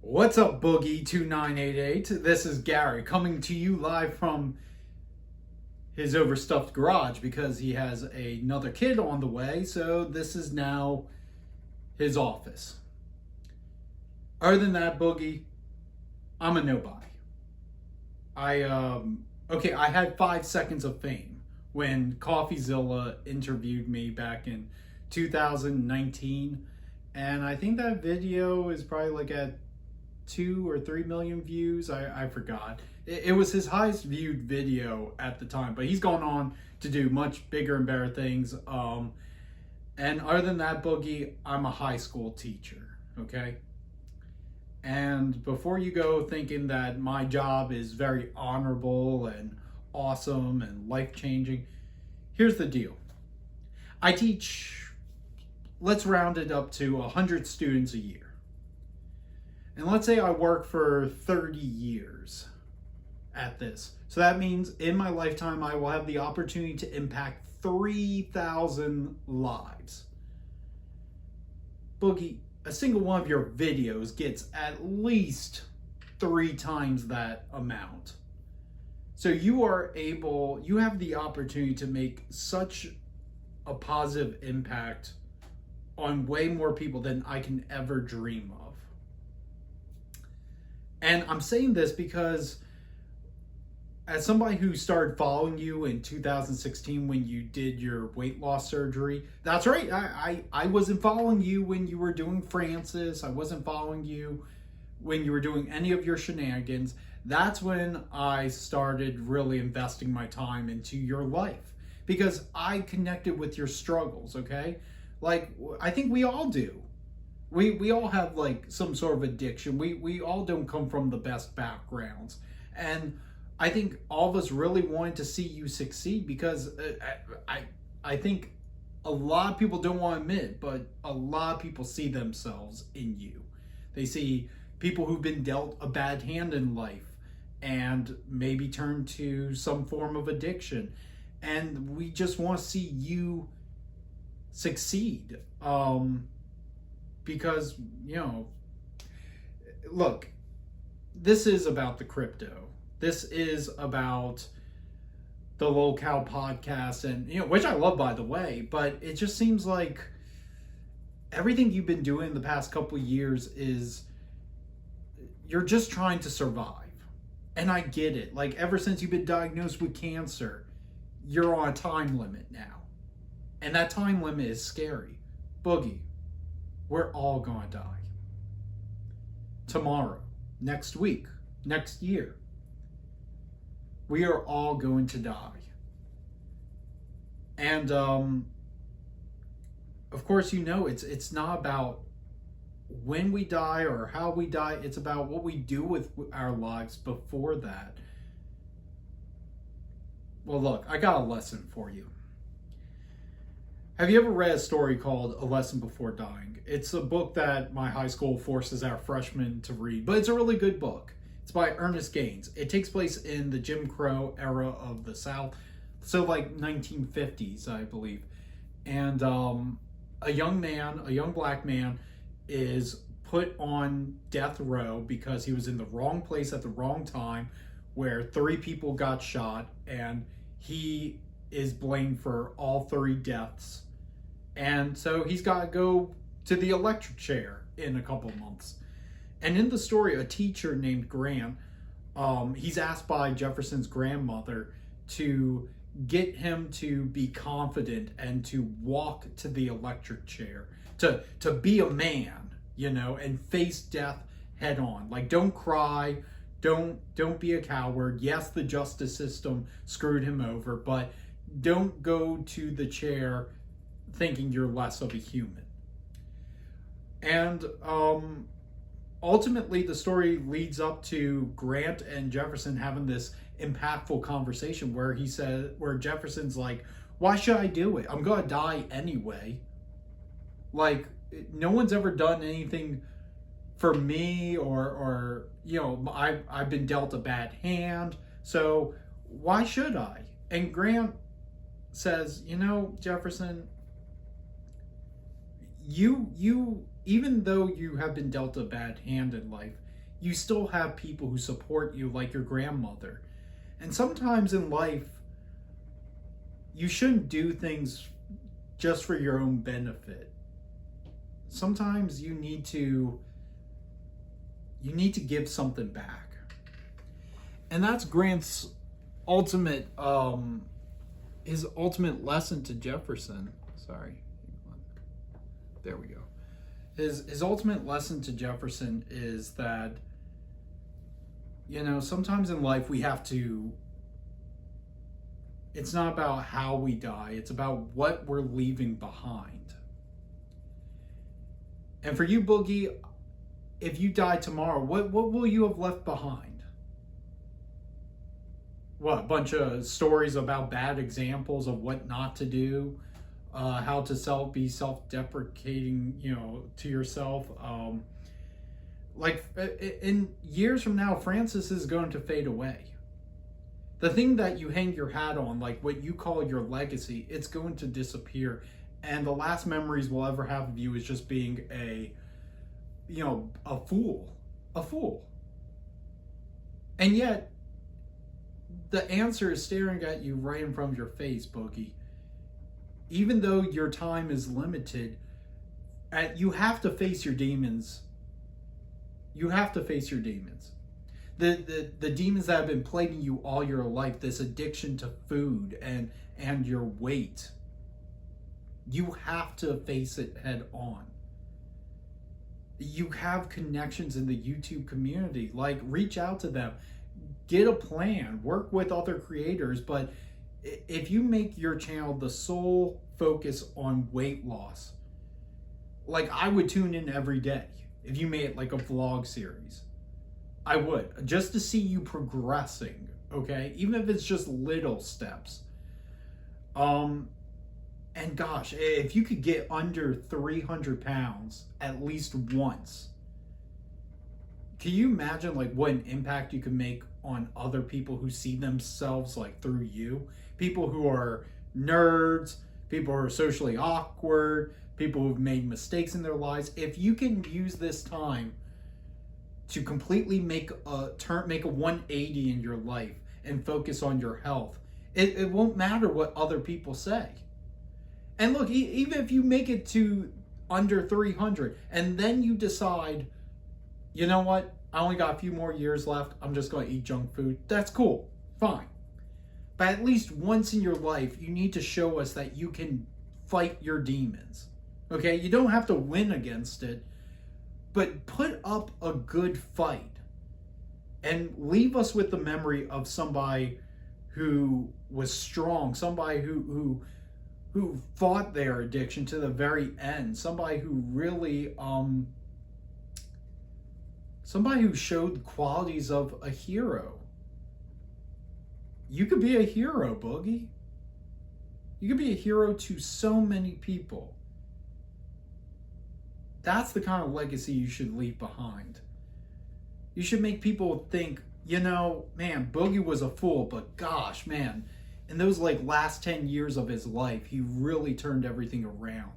What's up, Boogie 2988? This is Gary coming to you live from his overstuffed garage because he has another kid on the way. So this is now his office. Other than that, Boogie, I'm a nobody. I had 5 seconds of fame when CoffeeZilla interviewed me back in 2019, and I think that video is probably like at 2 or 3 million views. I forgot. It was his highest viewed video at the time, but he's gone on to do much bigger and better things. And other than that, Boogie, I'm a high school teacher. Okay. And before you go thinking that my job is very honorable and awesome and life changing, here's the deal. I teach, let's round it up to 100 students a year. And let's say I work for 30 years at this. So that means in my lifetime, I will have the opportunity to impact 3,000 lives. Boogie, a single one of your videos gets at least 3 times that amount. So you have the opportunity to make such a positive impact on way more people than I can ever dream of. And I'm saying this because as somebody who started following you in 2016 when you did your weight loss surgery, that's right, I wasn't following you when you were doing Francis. I wasn't following you when you were doing any of your shenanigans. That's when I started really investing my time into your life because I connected with your struggles, okay? Like, I think we all do. We all have like some sort of addiction. We all don't come from the best backgrounds. And I think all of us really wanted to see you succeed because I think a lot of people don't want to admit it, but a lot of people see themselves in you. They see people who've been dealt a bad hand in life and maybe turn to some form of addiction. And we just want to see you succeed. Because, look, this is about the crypto. This is about the locale podcast and, which I love, by the way, but it just seems like everything you've been doing the past couple of years is you're just trying to survive. And I get it. Like, ever since you've been diagnosed with cancer, you're on a time limit now. And that time limit is scary. Boogie, we're all gonna die. Tomorrow, next week, next year. We are all going to die. And of course, it's not about when we die or how we die. It's about what we do with our lives before that. Well, look, I got a lesson for you. Have you ever read a story called A Lesson Before Dying? It's a book that my high school forces our freshmen to read, but it's a really good book. It's by Ernest Gaines. It takes place in the Jim Crow era of the South, so like 1950s, I believe. And a young black man, is put on death row because he was in the wrong place at the wrong time, where 3 people got shot, and he is blamed for all 3 deaths. And so he's got to go to the electric chair in a couple months. And in the story, a teacher named Grant, he's asked by Jefferson's grandmother to get him to be confident and to walk to the electric chair, to be a man, and face death head on. Like, don't cry, don't be a coward. Yes, the justice system screwed him over, but don't go to the chair thinking you're less of a human. And ultimately, the story leads up to Grant and Jefferson having this impactful conversation where Jefferson's like, why should I do it? I'm gonna die anyway. Like, no one's ever done anything for me, or I've been dealt a bad hand, so why should I? And Grant says, Jefferson, you even though you have been dealt a bad hand in life, you still have people who support you, like your grandmother. And sometimes in life, you shouldn't do things just for your own benefit. Sometimes you need to give something back. And that's Grant's ultimate his ultimate lesson to Jefferson. Sorry. There we go. His ultimate lesson to Jefferson is that, you know, sometimes in life we have to, it's not about how we die, it's about what we're leaving behind. And for you, Boogie, if you die tomorrow, what will you have left behind? What, a bunch of stories about bad examples of what not to do, how to be self-deprecating, you know, to yourself. Like in years from now, Francis is going to fade away. The thing that you hang your hat on, like what you call your legacy, it's going to disappear. And the last memories we'll ever have of you is just being a fool. A fool. And yet, the answer is staring at you right in front of your face, Boogie. Even though your time is limited, you have to face your demons. You have to face your demons. The demons that have been plaguing you all your life, this addiction to food and your weight. You have to face it head on. You have connections in the YouTube community. Like, reach out to them. Get a plan. Work with other creators. But if you make your channel the sole focus on weight loss, like, I would tune in every day if you made it like a vlog series. I would, just to see you progressing, okay? Even if it's just little steps. And gosh, if you could get under 300 pounds at least once, can you imagine like what an impact you could make on other people who see themselves like through you? People who are nerds, people who are socially awkward, people who've made mistakes in their lives. If you can use this time to completely make a 180 in your life and focus on your health, it won't matter what other people say. And look, even if you make it to under 300 and then you decide, you know what, I only got a few more years left, I'm just going to eat junk food, that's cool, fine. But at least once in your life, you need to show us that you can fight your demons. Okay, you don't have to win against it, but put up a good fight and leave us with the memory of somebody who was strong, somebody who fought their addiction to the very end, somebody who really somebody who showed the qualities of a hero. You could be a hero, Boogie. You could be a hero to so many people. That's the kind of legacy you should leave behind. You should make people think, you know, man, Boogie was a fool, but gosh, man, in those like last 10 years of his life, he really turned everything around.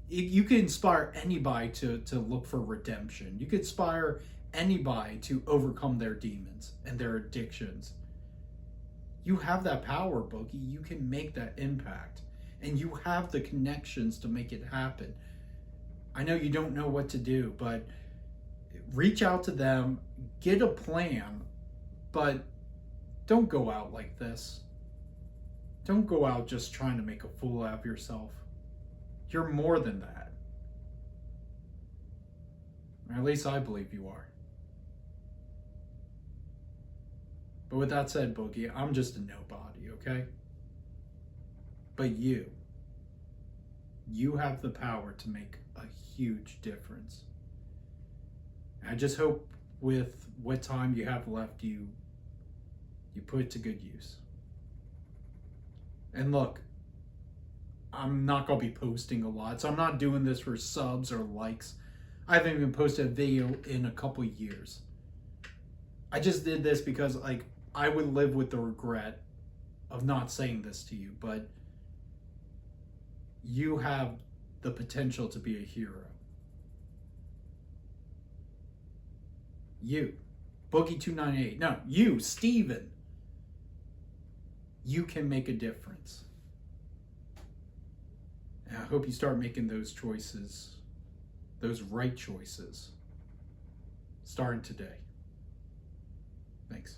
You can inspire anybody to look for redemption. You could inspire anybody to overcome their demons and their addictions. You have that power, Boogie. You can make that impact. And you have the connections to make it happen. I know you don't know what to do, but reach out to them, get a plan, but don't go out like this. Don't go out just trying to make a fool out of yourself. You're more than that. Or at least I believe you are. But with that said, Boogie, I'm just a nobody, okay? But you have the power to make a huge difference. I just hope with what time you have left, you put it to good use. And look, I'm not going to be posting a lot, so I'm not doing this for subs or likes. I haven't even posted a video in a couple years. I just did this because, like, I would live with the regret of not saying this to you, but you have the potential to be a hero. You. Boogie298. No, you, Steven. You can make a difference. And I hope you start making those choices, those right choices, starting today. Thanks.